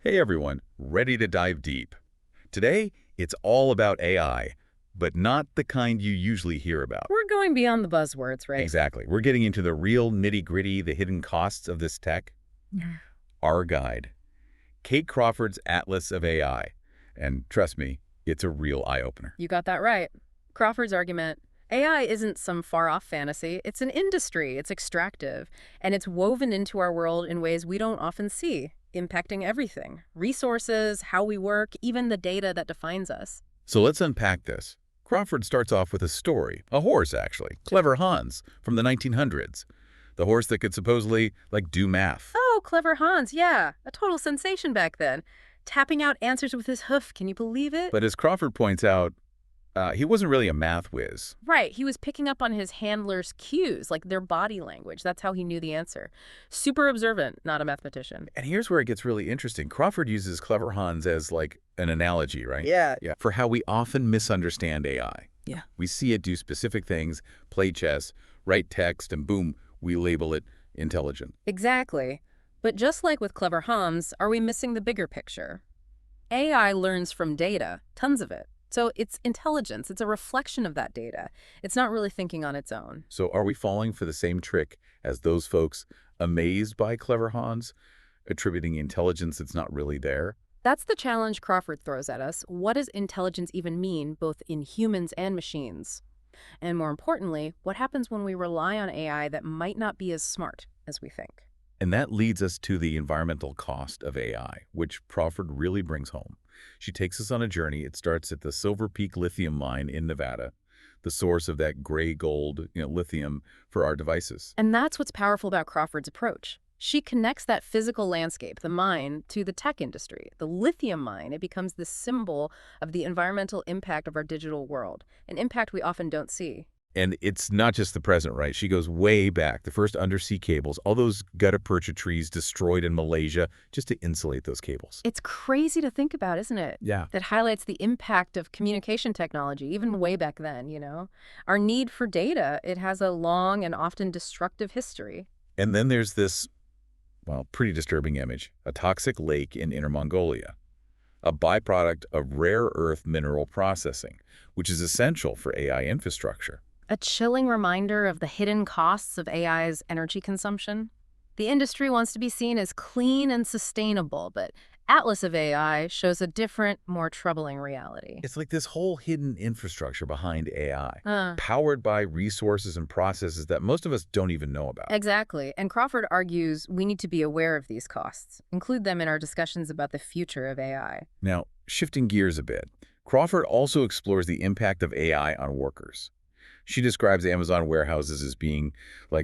Hey everyone, ready to dive deep. Today, it's all about AI, but not the kind you usually hear about. We're going beyond the buzzwords, right? Exactly. We're getting into the real nitty-gritty, the hidden costs of this tech. Yeah. Our guide, Kate Crawford's Atlas of AI. And trust me, it's a real eye-opener. You got that right. Crawford's argument, AI isn't some far-off fantasy. It's an industry. It's extractive. And it's woven into our world in ways we don't often see, impacting everything. Resources, how we work, even the data that defines us. So let's unpack this. Crawford starts off with a story, a horse actually, Clever Hans, from the 1900s. The horse that could supposedly, do math. Oh, clever Hans, yeah. A total sensation back then. Tapping out answers with his hoof, can you believe it? But as Crawford points out, he wasn't really a math whiz. Right, he was picking up on his handlers' cues, like their body language. That's how he knew the answer. Super observant, not a mathematician. And here's where it gets really interesting. Crawford uses Clever Hans as an analogy, right? Yeah. For how we often misunderstand AI. Yeah. We see it do specific things, play chess, write text, and boom, we label it intelligent. Exactly. But just like with clever Hans, are we missing the bigger picture? AI learns from data, tons of it. So it's intelligence. It's a reflection of that data. It's not really thinking on its own. So are we falling for the same trick as those folks amazed by Clever Hans, attributing intelligence that's not really there? That's the challenge Crawford throws at us. What does intelligence even mean, both in humans and machines? And more importantly, what happens when we rely on AI that might not be as smart as we think? And that leads us to the environmental cost of AI, which Crawford really brings home. She takes us on a journey. It starts at the Silver Peak lithium mine in Nevada, the source of that gray gold, lithium for our devices. And that's what's powerful about Crawford's approach. She connects that physical landscape, the mine, to the tech industry. The lithium mine, it becomes the symbol of the environmental impact of our digital world, an impact we often don't see. And it's not just the present, right? She goes way back. The first undersea cables, all those gutta-percha trees destroyed in Malaysia just to insulate those cables. It's crazy to think about, isn't it? Yeah. That highlights the impact of communication technology, even way back then. Our need for data, it has a long and often destructive history. And then there's this, pretty disturbing image, a toxic lake in Inner Mongolia, a byproduct of rare earth mineral processing, which is essential for AI infrastructure. A chilling reminder of the hidden costs of AI's energy consumption. The industry wants to be seen as clean and sustainable, but Atlas of AI shows a different, more troubling reality. It's like this whole hidden infrastructure behind AI, powered by resources and processes that most of us don't even know about. Exactly. And Crawford argues we need to be aware of these costs, include them in our discussions about the future of AI. Now, shifting gears a bit, Crawford also explores the impact of AI on workers. She describes Amazon warehouses as being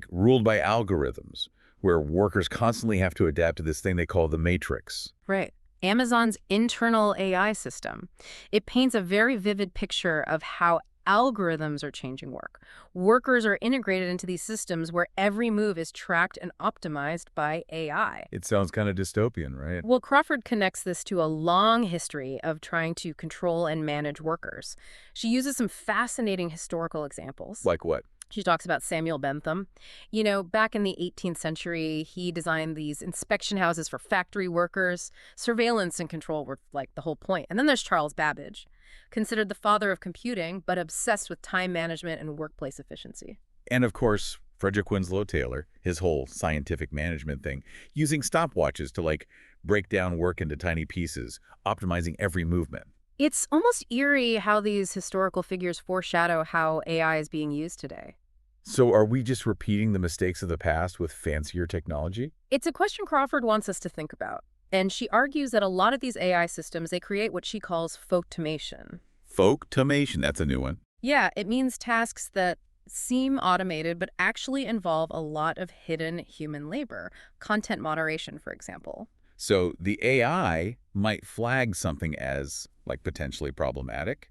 ruled by algorithms, where workers constantly have to adapt to this thing they call the matrix. Right. Amazon's internal AI system. It paints a very vivid picture of how algorithms are changing work. Workers are integrated into these systems where every move is tracked and optimized by AI. It sounds kind of dystopian, right? Well, Crawford connects this to a long history of trying to control and manage workers. She uses some fascinating historical examples. Like what? She talks about Samuel Bentham. Back in the 18th century, he designed these inspection houses for factory workers. Surveillance and control were the whole point. And then there's Charles Babbage, considered the father of computing, but obsessed with time management and workplace efficiency. And of course, Frederick Winslow Taylor, his whole scientific management thing, using stopwatches to break down work into tiny pieces, optimizing every movement. It's almost eerie how these historical figures foreshadow how AI is being used today. So are we just repeating the mistakes of the past with fancier technology? It's a question Crawford wants us to think about. And she argues that a lot of these AI systems, they create what she calls folktomation. Folktomation, that's a new one. Yeah, it means tasks that seem automated but actually involve a lot of hidden human labor. Content moderation, for example. So the AI might flag something as potentially problematic,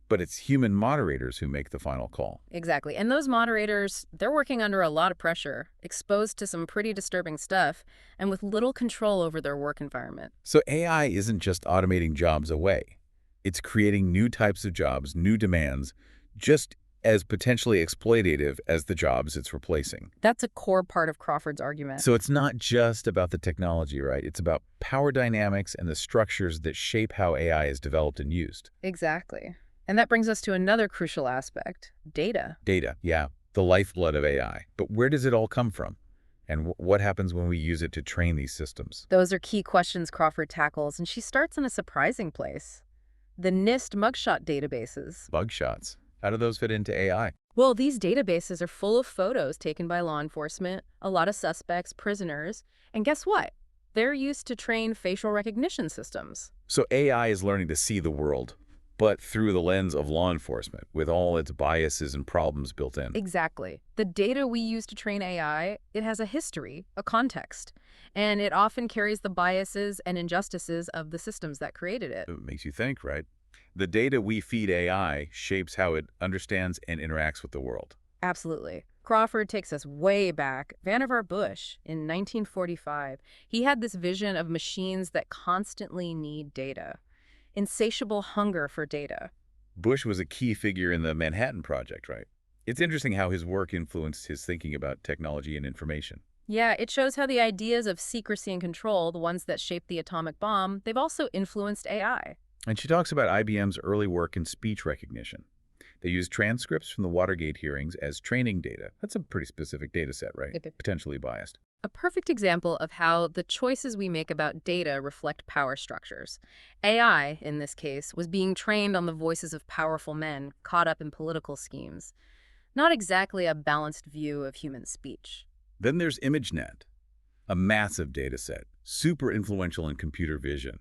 but it's human moderators who make the final call. Exactly. And those moderators, they're working under a lot of pressure, exposed to some pretty disturbing stuff, and with little control over their work environment. So AI isn't just automating jobs away. It's creating new types of jobs, new demands, just as potentially exploitative as the jobs it's replacing. That's a core part of Crawford's argument. So it's not just about the technology, right? It's about power dynamics and the structures that shape how AI is developed and used. Exactly. And that brings us to another crucial aspect, data. Data, yeah, the lifeblood of AI. But where does it all come from? And what happens when we use it to train these systems? Those are key questions Crawford tackles, and she starts in a surprising place. The NIST mugshot databases. Bug shots. How do those fit into AI? Well, these databases are full of photos taken by law enforcement, a lot of suspects, prisoners, and guess what? They're used to train facial recognition systems. So AI is learning to see the world, but through the lens of law enforcement, with all its biases and problems built in. Exactly. The data we use to train AI, it has a history, a context, and it often carries the biases and injustices of the systems that created it. It makes you think, right? The data we feed AI shapes how it understands and interacts with the world. Absolutely. Crawford takes us way back. Vannevar Bush, in 1945, he had this vision of machines that constantly need data. Insatiable hunger for data. Bush was a key figure in the Manhattan Project, right? It's interesting how his work influenced his thinking about technology and information. Yeah, it shows how the ideas of secrecy and control, the ones that shaped the atomic bomb, they've also influenced AI. And she talks about IBM's early work in speech recognition. They used transcripts from the Watergate hearings as training data. That's a pretty specific data set, right? Potentially biased. A perfect example of how the choices we make about data reflect power structures. AI, in this case, was being trained on the voices of powerful men caught up in political schemes. Not exactly a balanced view of human speech. Then there's ImageNet, a massive data set, super influential in computer vision.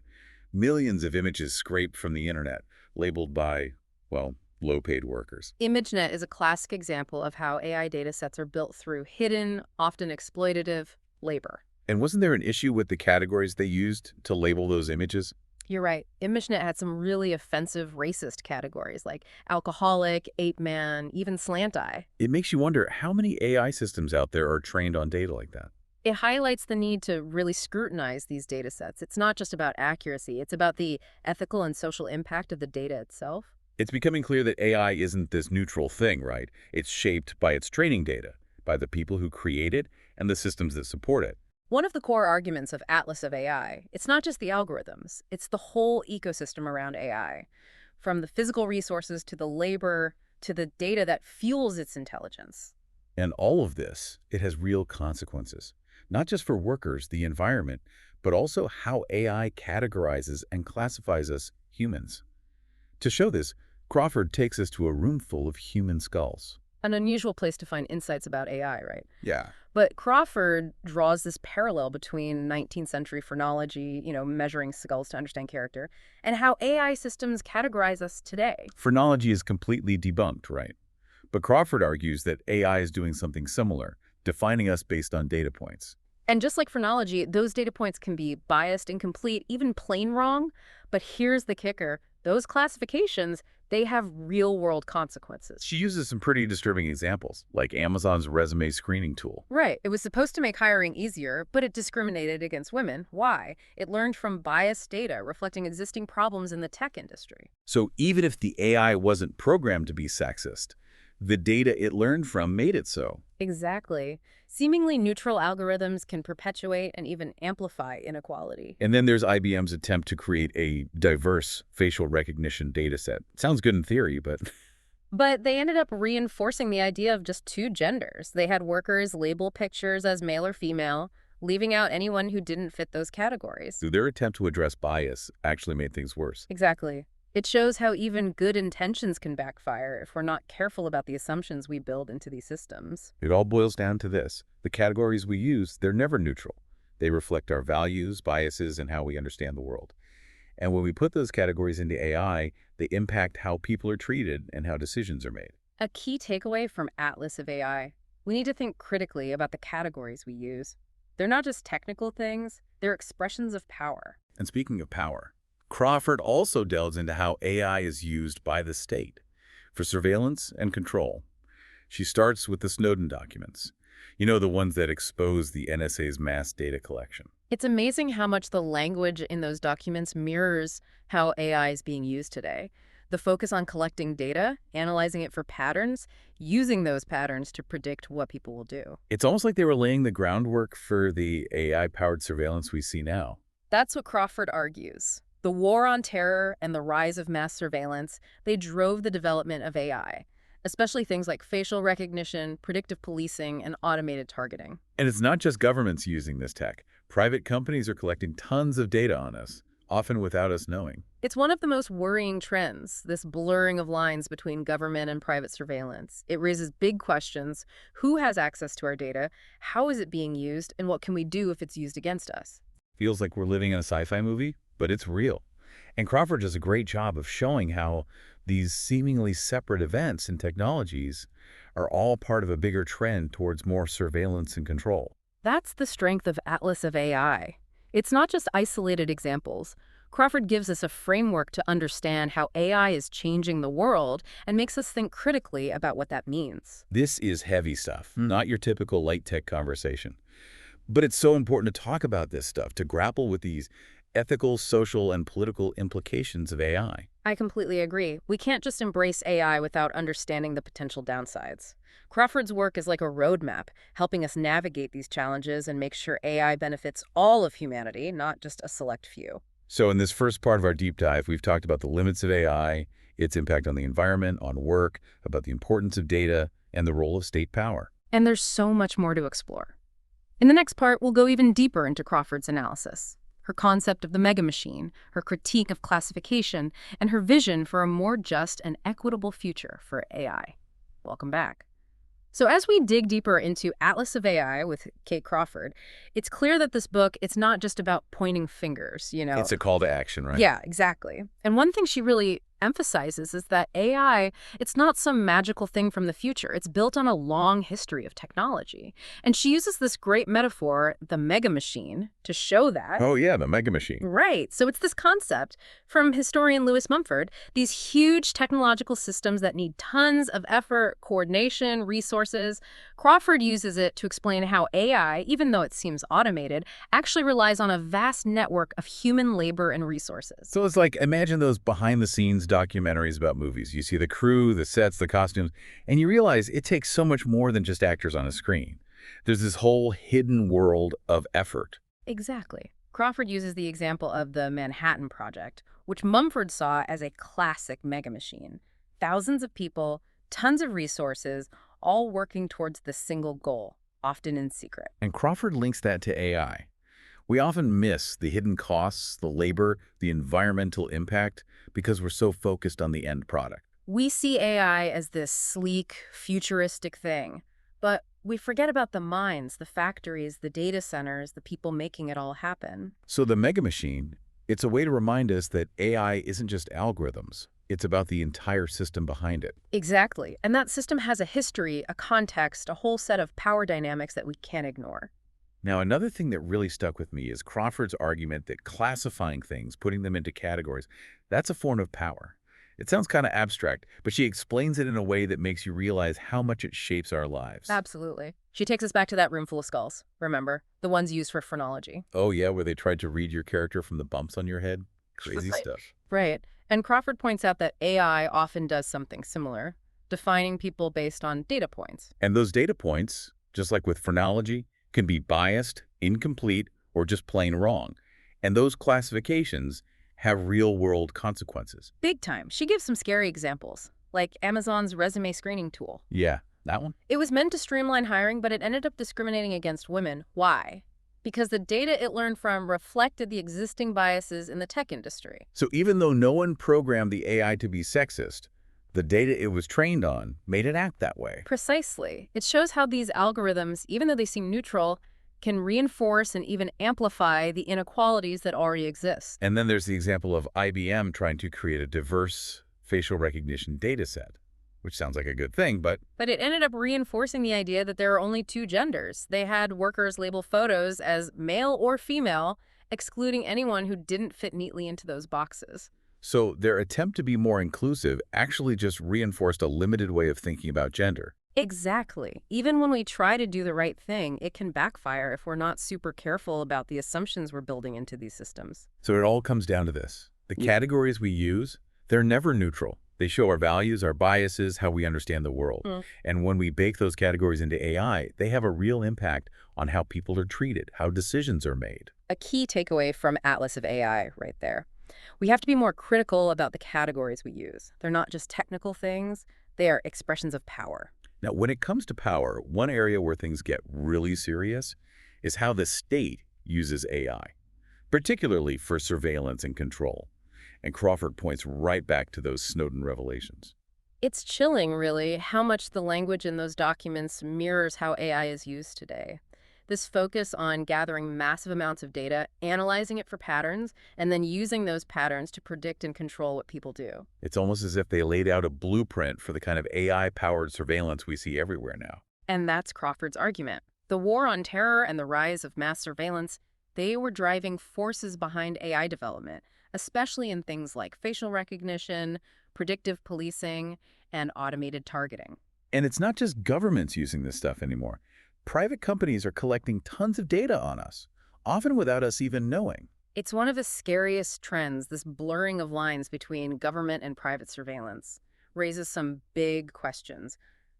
Millions of images scraped from the internet, labeled by, well, low-paid workers. ImageNet is a classic example of how AI datasets are built through hidden, often exploitative, labor. And wasn't there an issue with the categories they used to label those images? You're right. ImageNet had some really offensive racist categories like alcoholic, ape man, even slant eye. It makes you wonder how many AI systems out there are trained on data like that. It highlights the need to really scrutinize these data sets. It's not just about accuracy, it's about the ethical and social impact of the data itself. It's becoming clear that AI isn't this neutral thing, right? It's shaped by its training data, by the people who create it, and the systems that support it. One of the core arguments of Atlas of AI, it's not just the algorithms, it's the whole ecosystem around AI. From the physical resources to the labor to the data that fuels its intelligence. And all of this, it has real consequences. Not just for workers, the environment, but also how AI categorizes and classifies us humans. To show this, Crawford takes us to a room full of human skulls. An unusual place to find insights about AI, right? Yeah. But Crawford draws this parallel between 19th century phrenology, measuring skulls to understand character, and how AI systems categorize us today. Phrenology is completely debunked, right? But Crawford argues that AI is doing something similar, defining us based on data points. And just like phrenology, those data points can be biased, incomplete, even plain wrong. But here's the kicker. Those classifications, they have real-world consequences. She uses some pretty disturbing examples, like Amazon's resume screening tool. Right. It was supposed to make hiring easier, but it discriminated against women. Why? It learned from biased data reflecting existing problems in the tech industry. So even if the AI wasn't programmed to be sexist, the data it learned from made it so. Exactly. Seemingly neutral algorithms can perpetuate and even amplify inequality. And then there's IBM's attempt to create a diverse facial recognition dataset. Sounds good in theory, but... But they ended up reinforcing the idea of just two genders. They had workers label pictures as male or female, leaving out anyone who didn't fit those categories. Their attempt to address bias actually made things worse. Exactly. It shows how even good intentions can backfire if we're not careful about the assumptions we build into these systems. It all boils down to this. The categories we use, they're never neutral. They reflect our values, biases, and how we understand the world. And when we put those categories into AI, they impact how people are treated and how decisions are made. A key takeaway from Atlas of AI, we need to think critically about the categories we use. They're not just technical things, they're expressions of power. And speaking of power, Crawford also delves into how AI is used by the state for surveillance and control. She starts with the Snowden documents. You know, the ones that expose the NSA's mass data collection. It's amazing how much the language in those documents mirrors how AI is being used today. The focus on collecting data, analyzing it for patterns, using those patterns to predict what people will do. It's almost like they were laying the groundwork for the AI-powered surveillance we see now. That's what Crawford argues. The war on terror and the rise of mass surveillance, they drove the development of AI, especially things like facial recognition, predictive policing, and automated targeting. And it's not just governments using this tech. Private companies are collecting tons of data on us, often without us knowing. It's one of the most worrying trends, this blurring of lines between government and private surveillance. It raises big questions. Who has access to our data? How is it being used? And what can we do if it's used against us? Feels like we're living in a sci-fi movie, but it's real. And Crawford does a great job of showing how these seemingly separate events and technologies are all part of a bigger trend towards more surveillance and control. That's the strength of Atlas of AI. It's not just isolated examples. Crawford gives us a framework to understand how AI is changing the world and makes us think critically about what that means. This is heavy stuff, not your typical light tech conversation. But it's so important to talk about this stuff, to grapple with these ethical, social, and political implications of AI. I completely agree. We can't just embrace AI without understanding the potential downsides. Crawford's work is like a roadmap, helping us navigate these challenges and make sure AI benefits all of humanity, not just a select few. So in this first part of our deep dive, we've talked about the limits of AI, its impact on the environment, on work, about the importance of data, and the role of state power. And there's so much more to explore. In the next part, we'll go even deeper into Crawford's analysis, her concept of the megamachine, her critique of classification, and her vision for a more just and equitable future for AI. Welcome back. So as we dig deeper into Atlas of AI with Kate Crawford, it's clear that this book, it's not just about pointing fingers, you know. It's a call to action, right? Yeah, exactly. And one thing she really emphasizes is that AI, it's not some magical thing from the future. It's built on a long history of technology. And she uses this great metaphor, the mega machine, to show that. Oh yeah, the mega machine. Right. So it's this concept from historian Lewis Mumford, these huge technological systems that need tons of effort, coordination, resources. Crawford uses it to explain how AI, even though it seems automated, actually relies on a vast network of human labor and resources. So it's like, imagine those behind-the-scenes documentaries about movies. You see the crew, the sets, the costumes, and you realize it takes so much more than just actors on a screen. There's this whole hidden world of effort. Exactly. Crawford uses the example of the Manhattan Project, which Mumford saw as a classic megamachine. Thousands of people, tons of resources, all working towards the single goal, often in secret. And Crawford links that to AI. We often miss the hidden costs, the labor, the environmental impact, because we're so focused on the end product. We see AI as this sleek, futuristic thing, but we forget about the mines, the factories, the data centers, the people making it all happen. So the mega machine, it's a way to remind us that AI isn't just algorithms. It's about the entire system behind it. Exactly. And that system has a history, a context, a whole set of power dynamics that we can't ignore. Now, another thing that really stuck with me is Crawford's argument that classifying things, putting them into categories, that's a form of power. It sounds kind of abstract, but she explains it in a way that makes you realize how much it shapes our lives. Absolutely. She takes us back to that room full of skulls, remember? The ones used for phrenology. Oh yeah, where they tried to read your character from the bumps on your head? Crazy stuff. Right. And Crawford points out that AI often does something similar, defining people based on data points. And those data points, just like with phrenology, can be biased, incomplete, or just plain wrong. And those classifications have real-world consequences. Big time. She gives some scary examples, like Amazon's resume screening tool. Yeah, that one? It was meant to streamline hiring, but it ended up discriminating against women. Why? Because the data it learned from reflected the existing biases in the tech industry. So even though no one programmed the AI to be sexist, the data it was trained on made it act that way. Precisely. It shows how these algorithms, even though they seem neutral, can reinforce and even amplify the inequalities that already exist. And then there's the example of IBM trying to create a diverse facial recognition data set, which sounds like a good thing, but it ended up reinforcing the idea that there are only two genders. They had workers label photos as male or female, excluding anyone who didn't fit neatly into those boxes. so their attempt to be more inclusive actually just reinforced a limited way of thinking about gender. Exactly. Even when we try to do the right thing, it can backfire if we're not super careful about the assumptions we're building into these systems. So it all comes down to this. The categories we use, They're never neutral. They show our values, our biases, how we understand the world. Mm. And when we bake those categories into AI, they have a real impact on how people are treated, how decisions are made. A key takeaway from Atlas of AI right there. We have to be more critical about the categories we use. They're not just technical things, they are expressions of power. Now, when it comes to power, one area where things get really serious is how the state uses AI, particularly for surveillance and control. And Crawford points right back to those Snowden revelations. It's chilling, really, how much the language in those documents mirrors how AI is used today. This focus on gathering massive amounts of data, analyzing it for patterns, and then using those patterns to predict and control what people do. It's almost as if they laid out a blueprint for the kind of AI-powered surveillance we see everywhere now. And that's Crawford's argument. The war on terror and the rise of mass surveillance, they were driving forces behind AI development, especially in things like facial recognition, predictive policing, and automated targeting. And it's not just governments using this stuff anymore. Private companies are collecting tons of data on us, often without us even knowing. It's one of the scariest trends, this blurring of lines between government and private surveillance. Raises some big questions.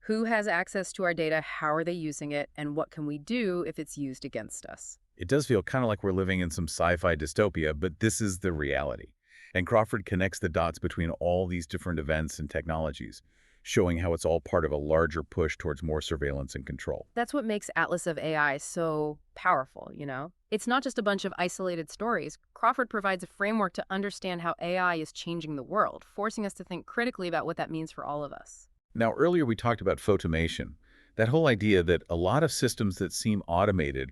Who has access to our data? How are they using it? And what can we do if it's used against us? It does feel kind of like we're living in some sci-fi dystopia, but this is the reality. And Crawford connects the dots between all these different events and technologies, showing how it's all part of a larger push towards more surveillance and control. That's what makes Atlas of AI so powerful, you know? It's not just a bunch of isolated stories. Crawford provides a framework to understand how AI is changing the world, forcing us to think critically about what that means for all of us. Now, earlier we talked about photomation, that whole idea that a lot of systems that seem automated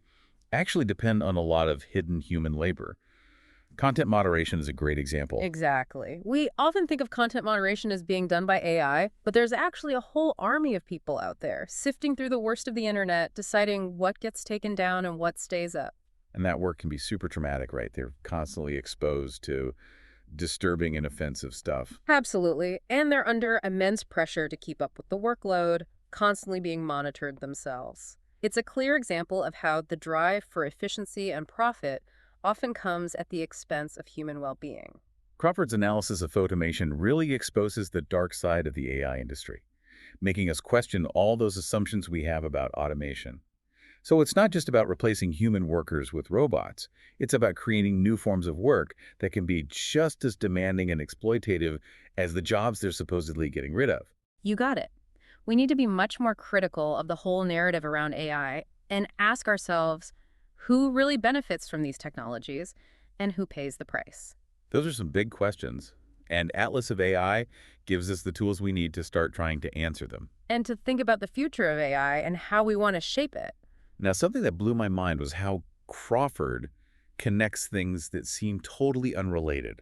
actually depend on a lot of hidden human labor. Content moderation is a great example. Exactly. We often think of content moderation as being done by AI, but there's actually a whole army of people out there sifting through the worst of the internet, deciding what gets taken down and what stays up. And that work can be super traumatic, right? They're constantly exposed to disturbing and offensive stuff. Absolutely. And they're under immense pressure to keep up with the workload, constantly being monitored themselves. It's a clear example of how the drive for efficiency and profit often comes at the expense of human well-being. Crawford's analysis of photomation really exposes the dark side of the AI industry, making us question all those assumptions we have about automation. So it's not just about replacing human workers with robots. It's about creating new forms of work that can be just as demanding and exploitative as the jobs they're supposedly getting rid of. You got it. We need to be much more critical of the whole narrative around AI and ask ourselves who really benefits from these technologies and who pays the price. Those are some big questions, and Atlas of AI gives us the tools we need to start trying to answer them. And to think about the future of AI and how we want to shape it. Now, something that blew my mind was how Crawford connects things that seem totally unrelated.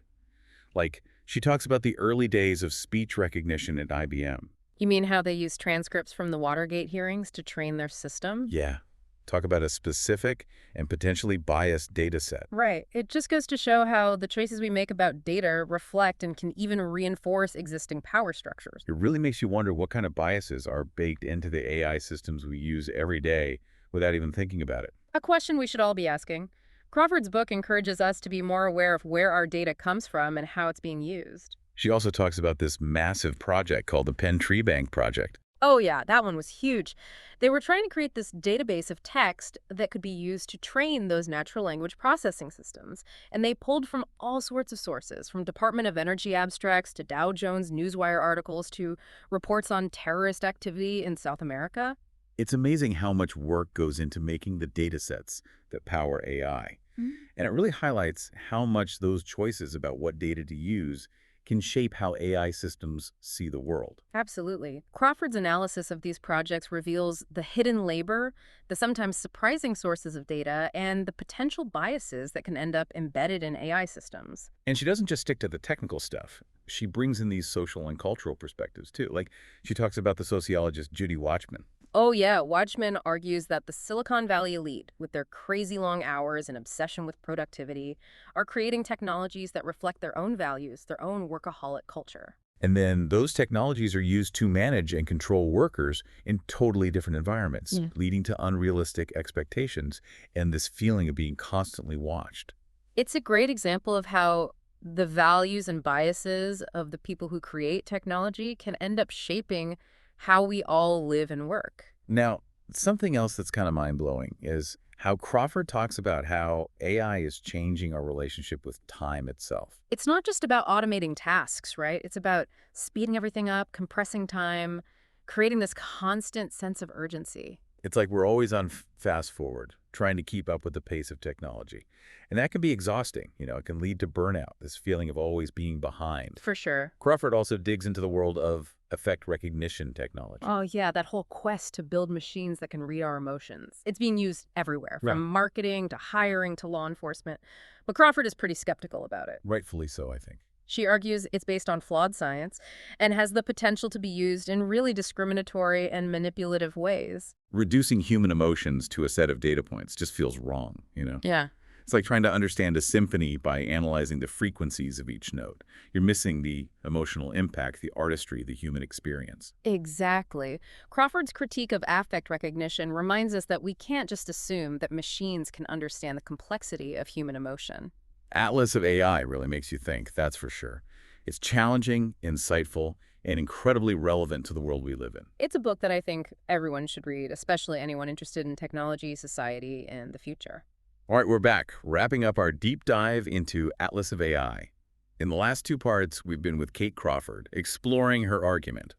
Like, she talks about the early days of speech recognition at IBM. You mean how they use transcripts from the Watergate hearings to train their system? Yeah. Talk about a specific and potentially biased data set. Right. It just goes to show how the choices we make about data reflect and can even reinforce existing power structures. It really makes you wonder what kind of biases are baked into the AI systems we use every day without even thinking about it. A question we should all be asking. Crawford's book encourages us to be more aware of where our data comes from and how it's being used. She also talks about this massive project called the Penn Tree Bank Project. Oh yeah, that one was huge. They were trying to create this database of text that could be used to train those natural language processing systems. And they pulled from all sorts of sources, from Department of Energy abstracts to Dow Jones Newswire articles to reports on terrorist activity in South America. It's amazing how much work goes into making the data sets that power AI. And it really highlights how much those choices about what data to use can shape how AI systems see the world. Absolutely. Crawford's analysis of these projects reveals the hidden labor, the sometimes surprising sources of data, and the potential biases that can end up embedded in AI systems. And she doesn't just stick to the technical stuff. She brings in these social and cultural perspectives, too. Like, she talks about the sociologist Judy Watchman. Oh yeah, Watchman argues that the Silicon Valley elite, with their crazy long hours and obsession with productivity, are creating technologies that reflect their own values, their own workaholic culture. And then those technologies are used to manage and control workers in totally different environments, leading to unrealistic expectations and this feeling of being constantly watched. It's a great example of how the values and biases of the people who create technology can end up shaping how we all live and work. Now, something else that's kind of mind-blowing is how Crawford talks about how AI is changing our relationship with time itself. It's not just about automating tasks, right? It's about speeding everything up, compressing time, creating this constant sense of urgency. It's like we're always on fast forward, trying to keep up with the pace of technology. And that can be exhausting. It can lead to burnout, this feeling of always being behind. For sure. Crawford also digs into the world of effect recognition technology. Oh, yeah, that whole quest to build machines that can read our emotions. It's being used everywhere, from marketing to hiring to law enforcement. But Crawford is pretty skeptical about it. Rightfully so, I think. She argues it's based on flawed science and has the potential to be used in really discriminatory and manipulative ways. Reducing human emotions to a set of data points just feels wrong. Yeah. It's like trying to understand a symphony by analyzing the frequencies of each note. You're missing the emotional impact, the artistry, the human experience. Exactly. Crawford's critique of affect recognition reminds us that we can't just assume that machines can understand the complexity of human emotion. Atlas of AI really makes you think, that's for sure. It's challenging, insightful, and incredibly relevant to the world we live in. It's a book that I think everyone should read, especially anyone interested in technology, society, and the future. All right, we're back, wrapping up our deep dive into Atlas of AI. In the last two parts, we've been with Kate Crawford, exploring her argument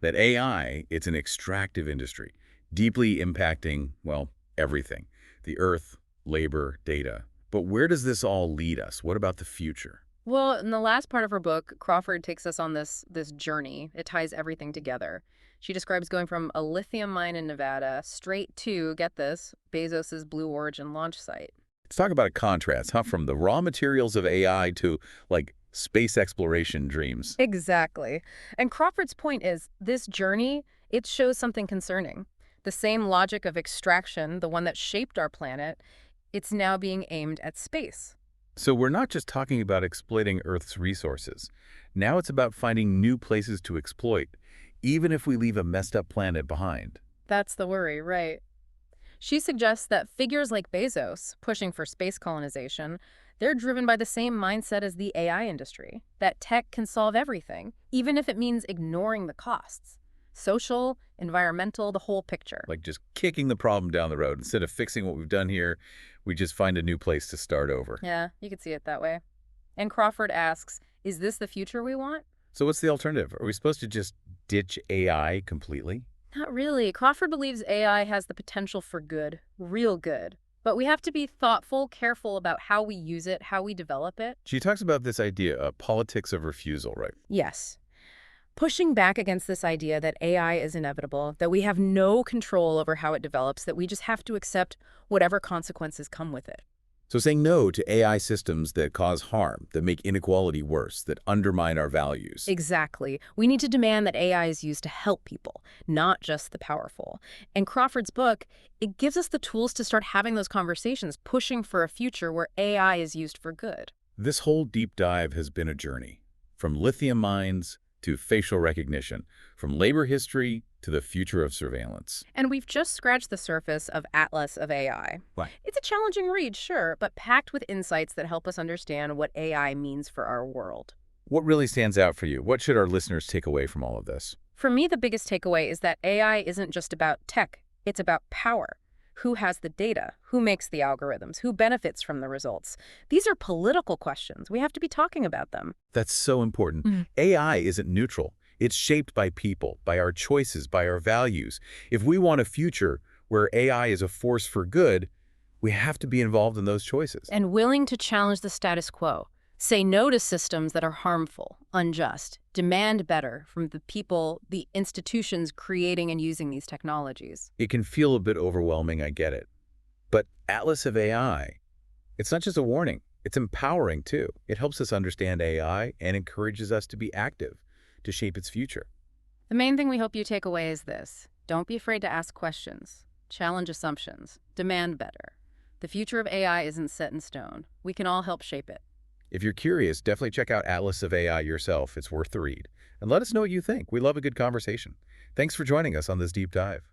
that AI, it's an extractive industry, deeply impacting, well, everything. The earth, labor, data. But where does this all lead us? What about the future? Well, in the last part of her book, Crawford takes us on this journey. It ties everything together. She describes going from a lithium mine in Nevada straight to, get this, Bezos's Blue Origin launch site. Let's talk about a contrast, huh? From the raw materials of AI to, like, space exploration dreams. Exactly. And Crawford's point is, this journey, it shows something concerning. The same logic of extraction, the one that shaped our planet, it's now being aimed at space. So we're not just talking about exploiting Earth's resources. Now it's about finding new places to exploit, even if we leave a messed up planet behind. That's the worry, right? She suggests that figures like Bezos, pushing for space colonization, they're driven by the same mindset as the AI industry, that tech can solve everything, even if it means ignoring the costs. Social, environmental, the whole picture. Like just kicking the problem down the road. Instead of fixing what we've done here, we just find a new place to start over. Yeah, you could see it that way. And Crawford asks, is this the future we want? So what's the alternative? Are we supposed to just ditch AI completely? Not really. Crawford believes AI has the potential for good, real good. But we have to be thoughtful, careful about how we use it, how we develop it. She talks about this idea, politics of refusal, right? Yes. Pushing back against this idea that AI is inevitable, that we have no control over how it develops, that we just have to accept whatever consequences come with it. So saying no to AI systems that cause harm, that make inequality worse, that undermine our values. Exactly. We need to demand that AI is used to help people, not just the powerful. And Crawford's book, it gives us the tools to start having those conversations, pushing for a future where AI is used for good. This whole deep dive has been a journey, from lithium mines to facial recognition, from labor history to the future of surveillance. And we've just scratched the surface of Atlas of AI. Right. It's a challenging read, sure, but packed with insights that help us understand what AI means for our world. What really stands out for you? What should our listeners take away from all of this? For me, the biggest takeaway is that AI isn't just about tech. It's about power. Who has the data? Who makes the algorithms? Who benefits from the results? These are political questions. We have to be talking about them. That's so important. AI isn't neutral. It's shaped by people, by our choices, by our values. If we want a future where AI is a force for good, we have to be involved in those choices. And willing to challenge the status quo. Say no to systems that are harmful, unjust. Demand better from the people, the institutions creating and using these technologies. It can feel a bit overwhelming, I get it. But Atlas of AI, it's not just a warning. It's empowering, too. It helps us understand AI and encourages us to be active, to shape its future. The main thing we hope you take away is this. Don't be afraid to ask questions. Challenge assumptions. Demand better. The future of AI isn't set in stone. We can all help shape it. If you're curious, definitely check out Atlas of AI yourself. It's worth the read. And let us know what you think. We love a good conversation. Thanks for joining us on this deep dive.